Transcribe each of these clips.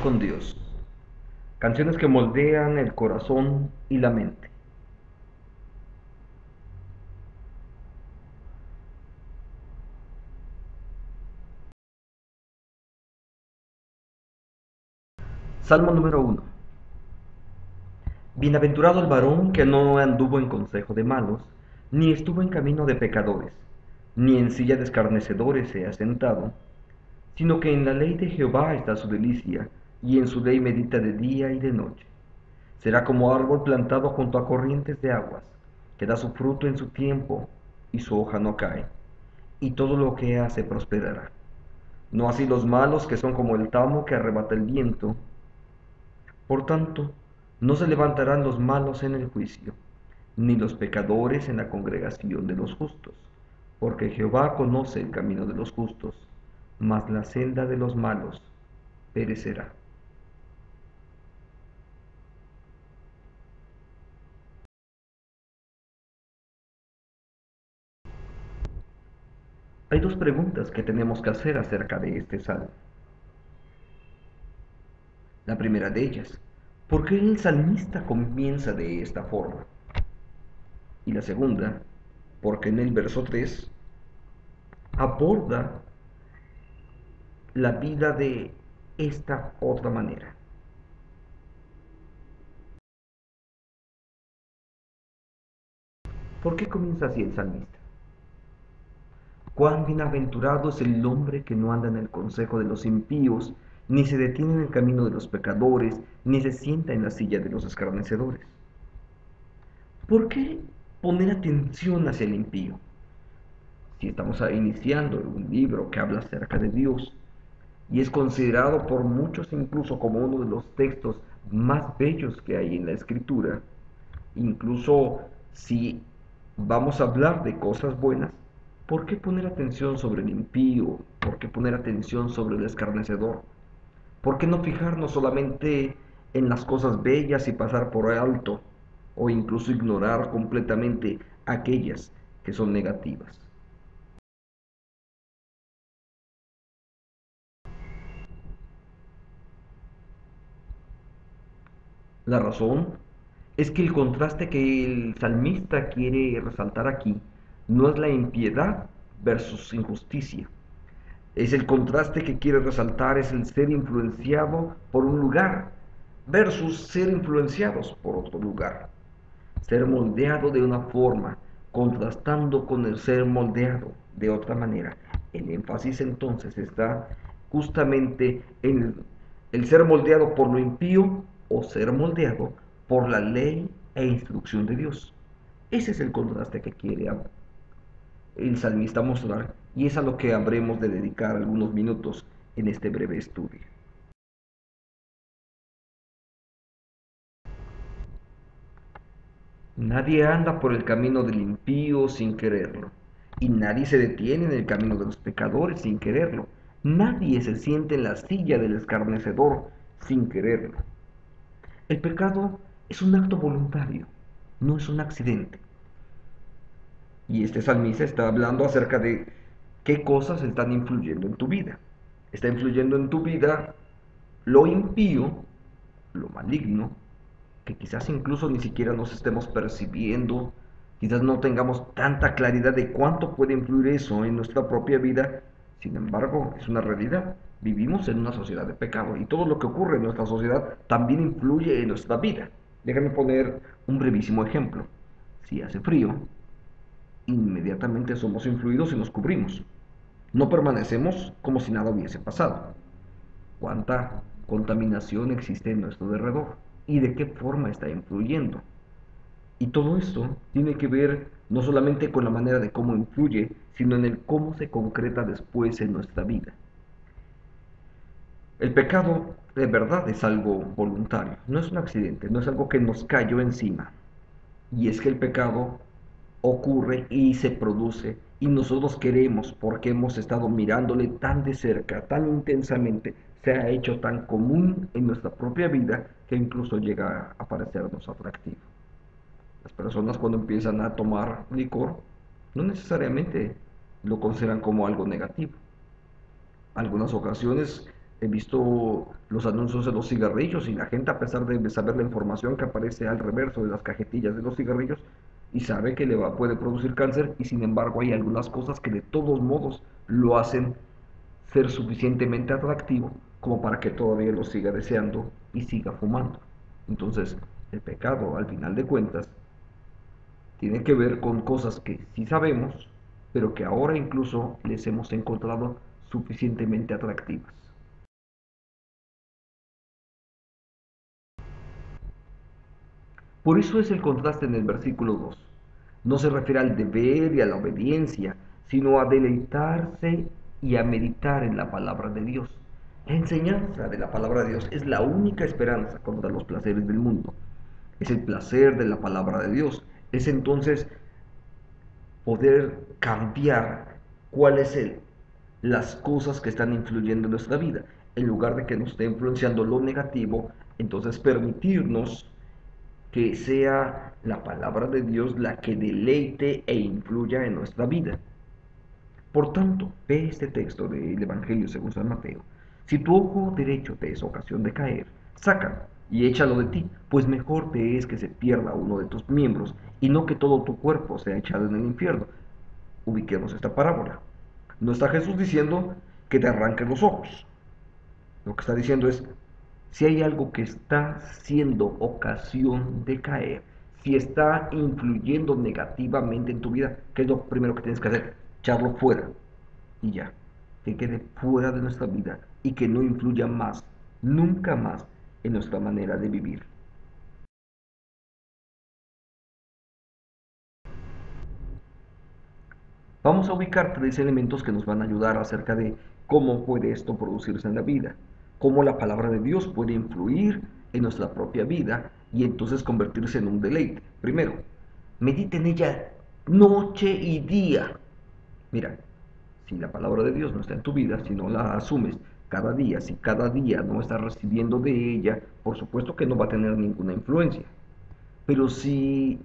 Conectando con Dios. Canciones que moldean el corazón y la mente. Salmo número 1. Bienaventurado el varón que no anduvo en consejo de malos, ni estuvo en camino de pecadores, ni en silla de escarnecedores se ha sentado, sino que en la ley de Jehová está su delicia, y en su ley medita de día y de noche. Será como árbol plantado junto a corrientes de aguas, que da su fruto en su tiempo, y su hoja no cae, y todo lo que hace prosperará. No así los malos, que son como el tamo que arrebata el viento. Por tanto, no se levantarán los malos en el juicio, ni los pecadores en la congregación de los justos, porque Jehová conoce el camino de los justos, mas la senda de los malos perecerá. Hay dos preguntas que tenemos que hacer acerca de este salmo. La primera de ellas, ¿por qué el salmista comienza de esta forma? Y la segunda, ¿por qué en el verso 3 aborda la vida de esta otra manera? ¿Por qué comienza así el salmista? Cuán bienaventurado es el hombre que no anda en el consejo de los impíos, ni se detiene en el camino de los pecadores, ni se sienta en la silla de los escarnecedores. ¿Por qué poner atención hacia el impío? Si estamos iniciando un libro que habla acerca de Dios, y es considerado por muchos incluso como uno de los textos más bellos que hay en la Escritura, incluso si vamos a hablar de cosas buenas, ¿por qué poner atención sobre el impío? ¿Por qué poner atención sobre el escarnecedor? ¿Por qué no fijarnos solamente en las cosas bellas y pasar por alto, o incluso ignorar completamente aquellas que son negativas? La razón es que el contraste que el salmista quiere resaltar aquí no es la impiedad versus injusticia. Es el contraste que quiere resaltar, es el ser influenciado por un lugar versus ser influenciados por otro lugar. Ser moldeado de una forma, contrastando con el ser moldeado de otra manera. El énfasis entonces está justamente en el ser moldeado por lo impío o ser moldeado por la ley e instrucción de Dios. Ese es el contraste que quiere el salmista mostrar, y es a lo que habremos de dedicar algunos minutos en este breve estudio. Nadie anda por el camino del impío sin quererlo, y nadie se detiene en el camino de los pecadores sin quererlo. Nadie se siente en la silla del escarnecedor sin quererlo. El pecado es un acto voluntario, no es un accidente. Y este salmista está hablando acerca de qué cosas están influyendo en tu vida. Está influyendo en tu vida lo impío, lo maligno, que quizás incluso ni siquiera nos estemos percibiendo, quizás no tengamos tanta claridad de cuánto puede influir eso en nuestra propia vida. Sin embargo, es una realidad. Vivimos en una sociedad de pecado y todo lo que ocurre en nuestra sociedad también influye en nuestra vida. Déjame poner un brevísimo ejemplo. Si hace frío, inmediatamente somos influidos y nos cubrimos. No permanecemos como si nada hubiese pasado. ¿Cuánta contaminación existe en nuestro alrededor? ¿Y de qué forma está influyendo? Y todo esto tiene que ver no solamente con la manera de cómo influye, sino en el cómo se concreta después en nuestra vida. El pecado de verdad es algo voluntario, no es un accidente, no es algo que nos cayó encima. Y es que el pecado ocurre y se produce y nosotros queremos, porque hemos estado mirándole tan de cerca, tan intensamente, se ha hecho tan común en nuestra propia vida que incluso llega a parecernos atractivo. Las personas cuando empiezan a tomar licor no necesariamente lo consideran como algo negativo. Algunas ocasiones He visto los anuncios de los cigarrillos y la gente, a pesar de saber la información que aparece al reverso de las cajetillas de los cigarrillos, y sabe que puede producir cáncer, y sin embargo hay algunas cosas que de todos modos lo hacen ser suficientemente atractivo como para que todavía lo siga deseando y siga fumando. Entonces, el pecado, al final de cuentas, tiene que ver con cosas que sí sabemos, pero que ahora incluso les hemos encontrado suficientemente atractivas. Por eso es el contraste en el versículo 2. No se refiere al deber y a la obediencia, sino a deleitarse y a meditar en la palabra de Dios. La enseñanza de la palabra de Dios es la única esperanza contra los placeres del mundo. Es el placer de la palabra de Dios. Es entonces poder cambiar cuáles son las cosas que están influyendo en nuestra vida. En lugar de que nos esté influenciando lo negativo, entonces permitirnos que sea la palabra de Dios la que deleite e influya en nuestra vida. Por tanto, ve este texto del Evangelio según San Mateo. Si tu ojo derecho te es ocasión de caer, sácalo y échalo de ti, pues mejor te es que se pierda uno de tus miembros y no que todo tu cuerpo sea echado en el infierno. Ubiquemos esta parábola. No está Jesús diciendo que te arranques los ojos. Lo que está diciendo es, si hay algo que está siendo ocasión de caer, si está influyendo negativamente en tu vida, ¿qué es lo primero que tienes que hacer? Echarlo fuera y ya, que quede fuera de nuestra vida y que no influya más, nunca más, en nuestra manera de vivir. Vamos a ubicar tres elementos que nos van a ayudar acerca de cómo puede esto producirse en la vida, cómo la palabra de Dios puede influir en nuestra propia vida y entonces convertirse en un deleite. Primero, medita en ella noche y día. Mira, si la palabra de Dios no está en tu vida, si no la asumes cada día, si cada día no estás recibiendo de ella, por supuesto que no va a tener ninguna influencia. Pero si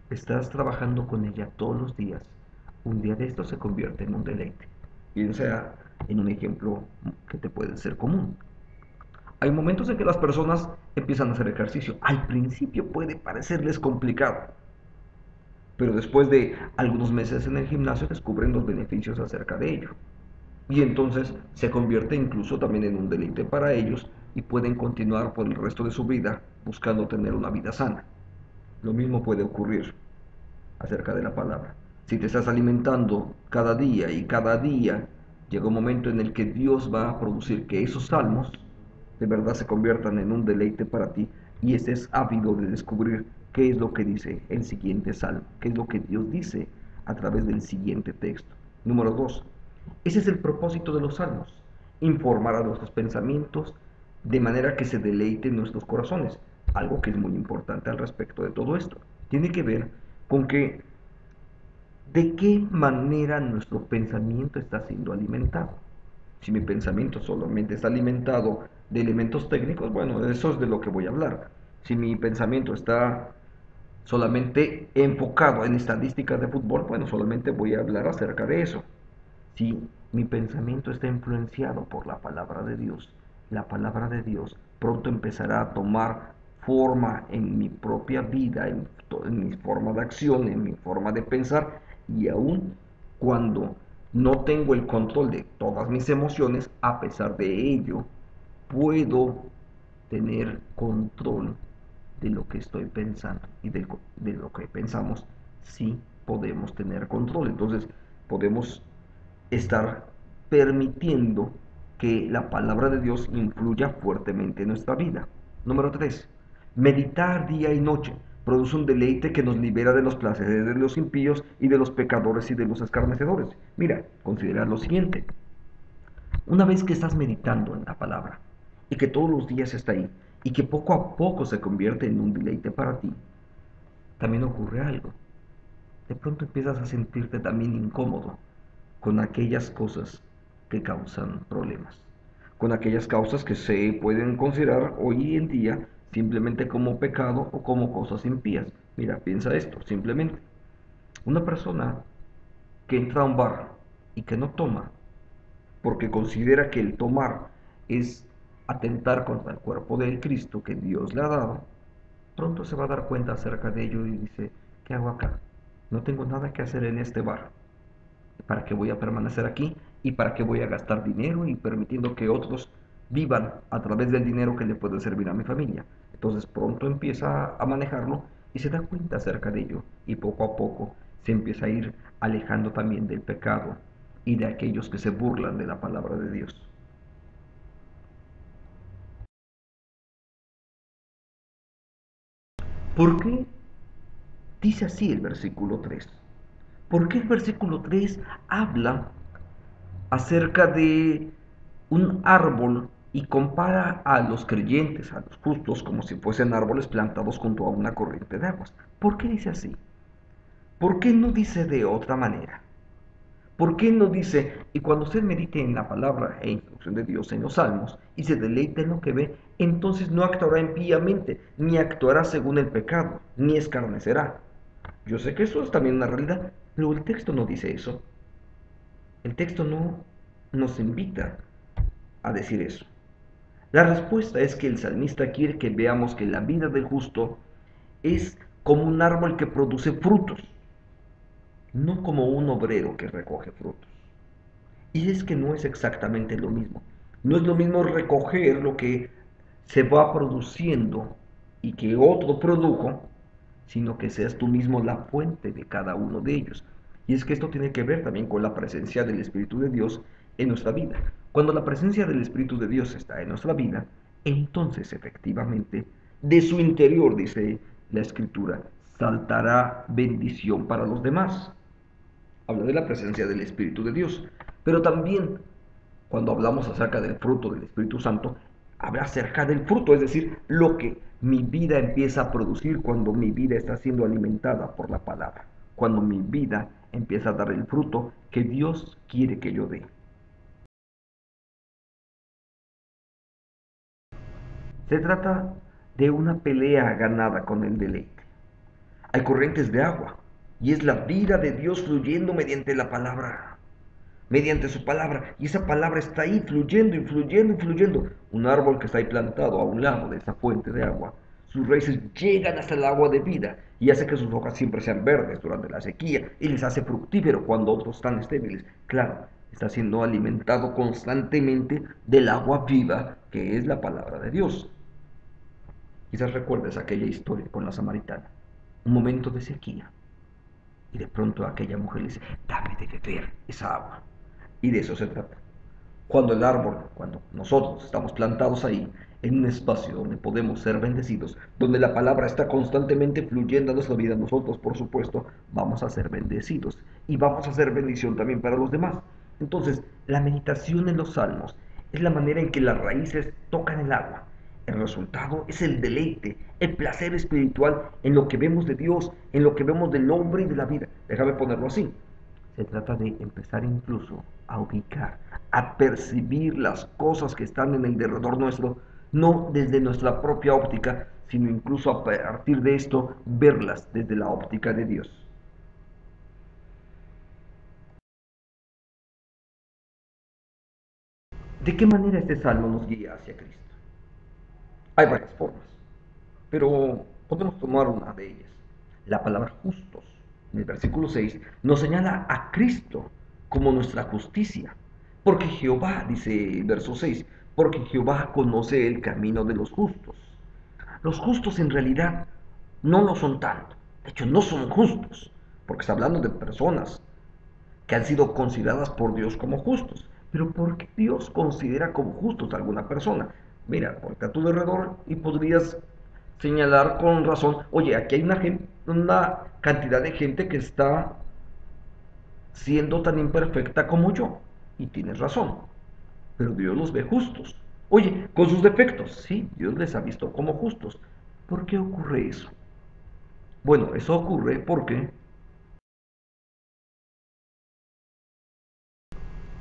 estás trabajando con ella todos los días, un día de esto se convierte en un deleite. Bien sea en un ejemplo que te puede ser común. Hay momentos en que las personas empiezan a hacer ejercicio. Al principio puede parecerles complicado, pero después de algunos meses en el gimnasio descubren los beneficios acerca de ello. Y entonces se convierte incluso también en un deleite para ellos y pueden continuar por el resto de su vida buscando tener una vida sana. Lo mismo puede ocurrir acerca de la palabra. Si te estás alimentando cada día y cada día, llega un momento en el que Dios va a producir que esos salmos de verdad se conviertan en un deleite para ti y estés ávido de descubrir qué es lo que dice el siguiente salmo, qué es lo que Dios dice a través del siguiente texto. Número 2. Ese es el propósito de los salmos, informar a nuestros pensamientos de manera que se deleite en nuestros corazones. Algo que es muy importante al respecto de todo esto. Tiene que ver con que de qué manera nuestro pensamiento está siendo alimentado. Si mi pensamiento solamente está alimentado de elementos técnicos, bueno, de eso es de lo que voy a hablar. Si mi pensamiento está solamente enfocado en estadísticas de fútbol, bueno, solamente voy a hablar acerca de eso. Si mi pensamiento está influenciado por la palabra de Dios, la palabra de Dios pronto empezará a tomar forma en mi propia vida, en mi forma de acción, en mi forma de pensar, y aún cuando no tengo el control de todas mis emociones, a pesar de ello, puedo tener control de lo que estoy pensando y de lo que pensamos, sí podemos tener control. Entonces podemos estar permitiendo que la palabra de Dios influya fuertemente en nuestra vida. Número 3. Meditar día y noche produce un deleite que nos libera de los placeres de los impíos y de los pecadores y de los escarnecedores. Mira, considera lo siguiente. Una vez que estás meditando en la palabra y que todos los días está ahí y que poco a poco se convierte en un deleite para ti, también ocurre algo. De pronto empiezas a sentirte también incómodo con aquellas cosas que causan problemas, con aquellas causas que se pueden considerar hoy en día simplemente como pecado o como cosas impías. Mira, piensa esto, simplemente. Una persona que entra a un bar y que no toma, porque considera que el tomar es atentar contra el cuerpo del Cristo que Dios le ha dado, pronto se va a dar cuenta acerca de ello y dice, ¿qué hago acá? No tengo nada que hacer en este bar. ¿Para qué voy a permanecer aquí? ¿Y para qué voy a gastar dinero y permitiendo que otros vivan a través del dinero que le puede servir a mi familia? Entonces pronto empieza a manejarlo y se da cuenta acerca de ello y poco a poco se empieza a ir alejando también del pecado y de aquellos que se burlan de la palabra de Dios. ¿Por qué dice así el versículo 3? ¿Por qué el versículo 3 habla acerca de un árbol y compara a los creyentes, a los justos, como si fuesen árboles plantados junto a una corriente de aguas? ¿Por qué dice así? ¿Por qué no dice de otra manera? ¿Por qué no dice, y cuando usted medite en la palabra e instrucción de Dios en los salmos y se deleite en lo que ve, entonces no actuará impíamente, ni actuará según el pecado, ni escarnecerá? Yo sé que eso es también una realidad, pero el texto no dice eso. El texto no nos invita a decir eso. La respuesta es que el salmista quiere que veamos que la vida del justo es como un árbol que produce frutos, no como un obrero que recoge frutos. Y es que no es exactamente lo mismo. No es lo mismo recoger lo que se va produciendo y que otro produjo, sino que seas tú mismo la fuente de cada uno de ellos. Y es que esto tiene que ver también con la presencia del Espíritu de Dios en nuestra vida. Cuando la presencia del Espíritu de Dios está en nuestra vida, entonces efectivamente de su interior, dice la Escritura, saltará bendición para los demás. Habla de la presencia del Espíritu de Dios, pero también cuando hablamos acerca del fruto del Espíritu Santo, habla acerca del fruto, es decir, lo que mi vida empieza a producir cuando mi vida está siendo alimentada por la palabra, cuando mi vida empieza a dar el fruto que Dios quiere que yo dé. Se trata de una pelea ganada con el deleite. Hay corrientes de agua y es la vida de Dios fluyendo mediante la palabra, mediante su palabra, y esa palabra está ahí fluyendo y fluyendo y fluyendo. Un árbol que está ahí plantado a un lado de esa fuente de agua, sus raíces llegan hasta el agua de vida y hace que sus hojas siempre sean verdes durante la sequía y les hace fructífero cuando otros están estériles. Claro, está siendo alimentado constantemente del agua viva que es la palabra de Dios. Quizás recuerdes aquella historia con la samaritana, un momento de sequía, y de pronto aquella mujer le dice, dame de beber esa agua. Y de eso se trata. Cuando el árbol, cuando nosotros estamos plantados ahí, en un espacio donde podemos ser bendecidos, donde la palabra está constantemente fluyendo a nuestra vida, nosotros, por supuesto, vamos a ser bendecidos y vamos a ser bendición también para los demás. Entonces, la meditación en los salmos es la manera en que las raíces tocan el agua. El resultado es el deleite, el placer espiritual en lo que vemos de Dios, en lo que vemos del hombre y de la vida. Déjame ponerlo así. Se trata de empezar incluso a ubicar, a percibir las cosas que están en el derredor nuestro, no desde nuestra propia óptica, sino incluso a partir de esto, verlas desde la óptica de Dios. ¿De qué manera este salmo nos guía hacia Cristo? Hay varias formas, pero podemos tomar una de ellas. La palabra justos, en el versículo 6, nos señala a Cristo como nuestra justicia. Porque Jehová, dice el verso 6, porque Jehová conoce el camino de los justos. Los justos en realidad no lo son tanto. De hecho, no son justos, porque está hablando de personas que han sido consideradas por Dios como justos. Pero ¿por qué Dios considera como justos a alguna persona? Mira, ponte a tu alrededor y podrías señalar con razón, oye, aquí hay una cantidad de gente que está siendo tan imperfecta como yo. Y tienes razón, pero Dios los ve justos. Oye, con sus defectos, sí, Dios les ha visto como justos. ¿Por qué ocurre eso? Bueno, eso ocurre porque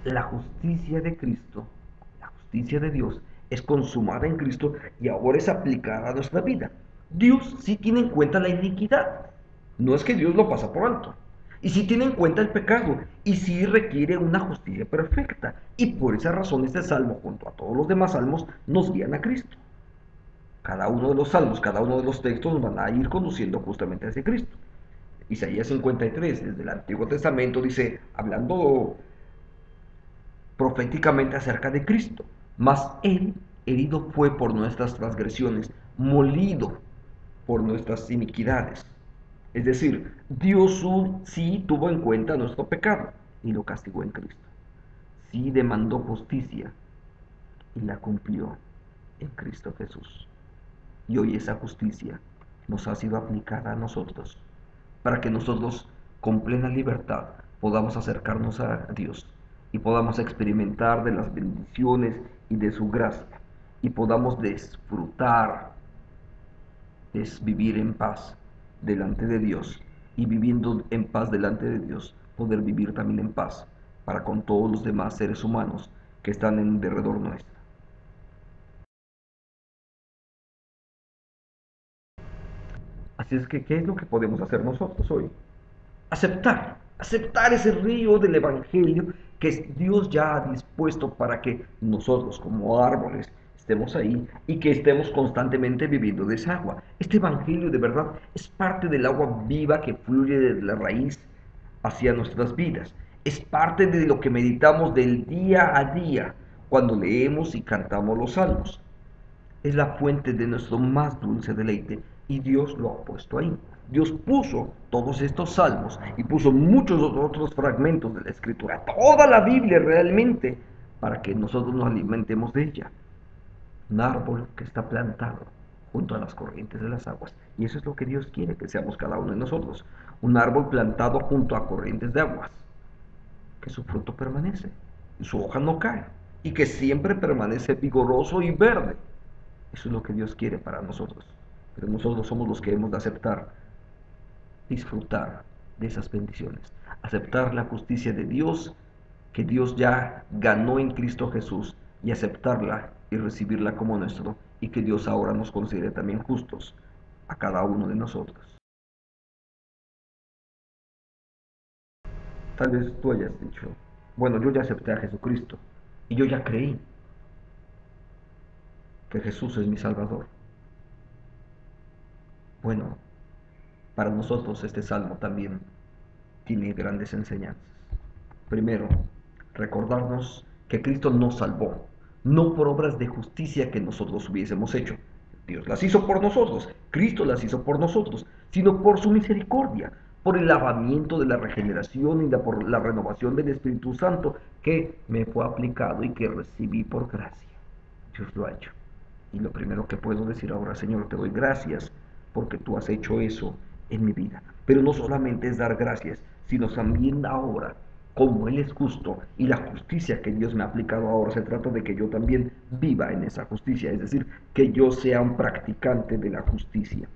la justicia de Cristo, la justicia de Dios, es consumada en Cristo y ahora es aplicada a nuestra vida. Dios sí tiene en cuenta la iniquidad. No es que Dios lo pasa por alto. y sí tiene en cuenta el pecado, y sí requiere una justicia perfecta. Y por esa razón este salmo, junto a todos los demás salmos, nos guían a Cristo. Cada uno de los salmos, cada uno de los textos nos van a ir conduciendo justamente hacia Cristo. Isaías 53, desde el Antiguo Testamento, dice, hablando proféticamente acerca de Cristo, mas Él herido fue por nuestras transgresiones, molido por nuestras iniquidades. Es decir, Dios sí tuvo en cuenta nuestro pecado y lo castigó en Cristo. Sí demandó justicia y la cumplió en Cristo Jesús. Y hoy esa justicia nos ha sido aplicada a nosotros, para que nosotros con plena libertad podamos acercarnos a Dios y podamos experimentar de las bendiciones y de su gracia y podamos disfrutar, vivir en paz delante de Dios, y viviendo en paz delante de Dios, poder vivir también en paz para con todos los demás seres humanos que están en derredor nuestro. Así es que, ¿qué es lo que podemos hacer nosotros hoy? Aceptar ese río del Evangelio que Dios ya ha dispuesto para que nosotros como árboles estemos ahí y que estemos constantemente viviendo de esa agua. Este Evangelio de verdad es parte del agua viva que fluye desde la raíz hacia nuestras vidas. Es parte de lo que meditamos del día a día cuando leemos y cantamos los salmos. Es la fuente de nuestro más dulce deleite y Dios lo ha puesto ahí. Dios puso todos estos salmos y puso muchos otros fragmentos de la Escritura, toda la Biblia realmente, para que nosotros nos alimentemos de ella. Un árbol que está plantado junto a las corrientes de las aguas. Y eso es lo que Dios quiere que seamos cada uno de nosotros. Un árbol plantado junto a corrientes de aguas, que su fruto permanece, y su hoja no cae, y que siempre permanece vigoroso y verde. Eso es lo que Dios quiere para nosotros. Pero nosotros somos los que hemos de aceptar, disfrutar de esas bendiciones. Aceptar la justicia de Dios, que Dios ya ganó en Cristo Jesús, y aceptarla y recibirla como nuestro, y que Dios ahora nos considere también justos a cada uno de nosotros. Tal vez tú hayas dicho, bueno, yo ya acepté a Jesucristo, y yo ya creí que Jesús es mi Salvador. Bueno, para nosotros este salmo también tiene grandes enseñanzas. Primero, recordarnos que Cristo nos salvó, no por obras de justicia que nosotros hubiésemos hecho. Dios las hizo por nosotros, Cristo las hizo por nosotros, sino por su misericordia, por el lavamiento de la regeneración y por la renovación del Espíritu Santo que me fue aplicado y que recibí por gracia. Dios lo ha hecho. Y lo primero que puedo decir ahora, Señor, te doy gracias porque tú has hecho eso en mi vida. Pero no solamente es dar gracias, sino también ahora, como Él es justo y la justicia que Dios me ha aplicado ahora, se trata de que yo también viva en esa justicia, es decir, que yo sea un practicante de la justicia.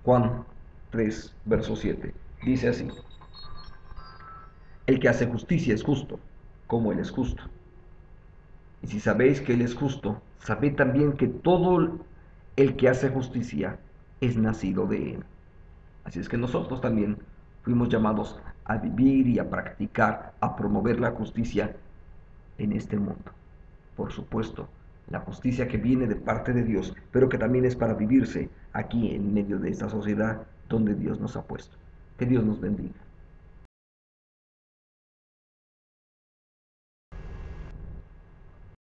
Juan 3, verso 7, dice así: el que hace justicia es justo, como Él es justo. Y si sabéis que Él es justo, sabed también que todo el que hace justicia es nacido de Él. Así es que nosotros también fuimos llamados a vivir y a practicar, a promover la justicia en este mundo. Por supuesto, la justicia que viene de parte de Dios, pero que también es para vivirse aquí en medio de esta sociedad donde Dios nos ha puesto. Que Dios nos bendiga.